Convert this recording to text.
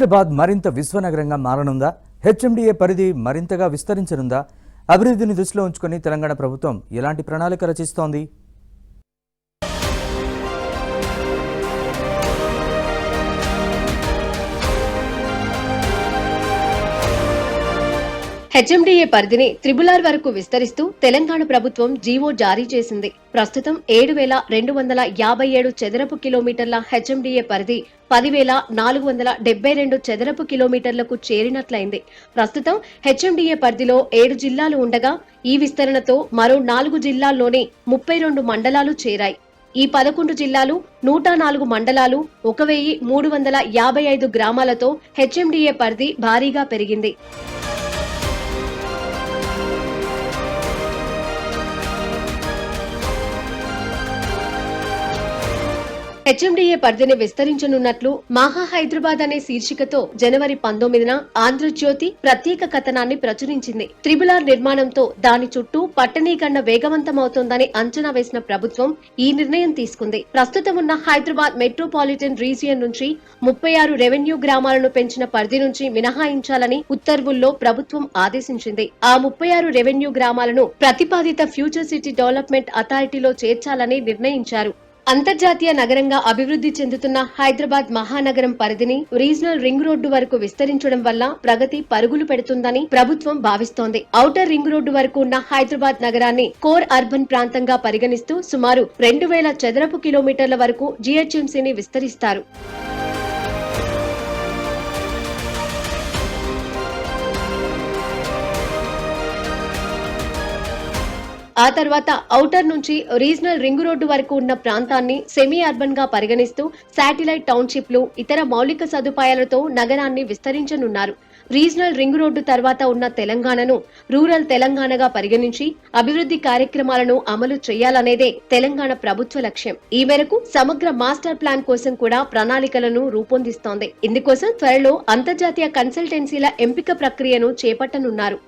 హైదరాబాద్ మరింత విశ్వనగరంగా మారనుందా? హెచ్ఎండిఏ పరిధి మరింతగా విస్తరించనుందా? అభివృద్ధిని దృష్టిలో ఉంచుకొని తెలంగాణ ప్రభుత్వం ఎలాంటి ప్రణాళిక రచిస్తోంది? హెచ్ఎండిఏ పరిధిని త్రిబులార్ వరకు విస్తరిస్తూ తెలంగాణ ప్రభుత్వం జీవో జారీ చేసింది. ప్రస్తుతం 7,257 చదరపు కిలోమీటర్ల హెచ్ఎండిఏ పరిధి 10,472 చదరపు కిలోమీటర్లకు చేరినట్లయింది. ప్రస్తుతం హెచ్ఎండిఏ పరిధిలో 7 జిల్లాలు ఉండగా ఈ విస్తరణతో మరో 4 జిల్లాల్లోనే 32 మండలాలు చేరాయి. ఈ 11 జిల్లాలు 104 మండలాలు 1,355 గ్రామాలతో హెచ్ఎండిఏ పరిధి భారీగా పెరిగింది. హెచ్ఎండిఏ పరిధిని విస్తరించనున్నట్లు మహా హైదరాబాద్ అనే శీర్షికతో జనవరి 19న ఆంధ్రజ్యోతి ప్రత్యేక కథనాన్ని ప్రచురించింది. త్రిబులార్ నిర్మాణంతో దాని చుట్టూ పట్టణీకరణ వేగవంతమవుతోందని అంచనా వేసిన ప్రభుత్వం ఈ నిర్ణయం తీసుకుంది. ప్రస్తుతం ఉన్న హైదరాబాద్ మెట్రోపాలిటన్ రీజియన్ నుంచి 36 రెవెన్యూ గ్రామాలను పెంచిన పరిధి నుంచి మినహాయించాలని ఉత్తర్వుల్లో ప్రభుత్వం ఆదేశించింది. ఆ 36 రెవెన్యూ గ్రామాలను ప్రతిపాదిత ఫ్యూచర్ సిటీ డెవలప్మెంట్ అథారిటీలో చేర్చాలని నిర్ణయించారు. అంతర్జాతీయ నగరంగా అభివృద్ధి చెందుతున్న హైదరాబాద్ మహానగరం పరిధిని రీజనల్ రింగ్ రోడ్డు వరకు విస్తరించడం వల్ల ప్రగతి పరుగులు పెడుతుందని ప్రభుత్వం భావిస్తోంది. ఔటర్ రింగ్ రోడ్డు వరకు ఉన్న హైదరాబాద్ నగరాన్ని కోర్ అర్బన్ ప్రాంతంగా పరిగణిస్తూ సుమారు 2,000 చదరపు కిలోమీటర్ల వరకు జీహెచ్ఎంసీని విస్తరిస్తారు. ఆ తర్వాత ఔటర్ నుంచి రీజనల్ రింగ్ రోడ్డు వరకు ఉన్న ప్రాంతాన్ని సెమీ అర్బన్ గా పరిగణిస్తూ శాటిలైట్ టౌన్షిప్లు, ఇతర మౌలిక సదుపాయాలతో నగరాన్ని విస్తరించనున్నారు. రీజనల్ రింగ్ రోడ్డు తర్వాత ఉన్న తెలంగాణను రూరల్ తెలంగాణగా పరిగణించి అభివృద్ధి కార్యక్రమాలను అమలు చేయాలనేదే తెలంగాణ ప్రభుత్వ లక్ష్యం. ఈ మేరకు సమగ్ర మాస్టర్ ప్లాన్ కోసం కూడా ప్రణాళికలను రూపొందిస్తోంది. ఇందుకోసం త్వరలో అంతర్జాతీయ కన్సల్టెన్సీల ఎంపిక ప్రక్రియను చేపట్టనున్నారు.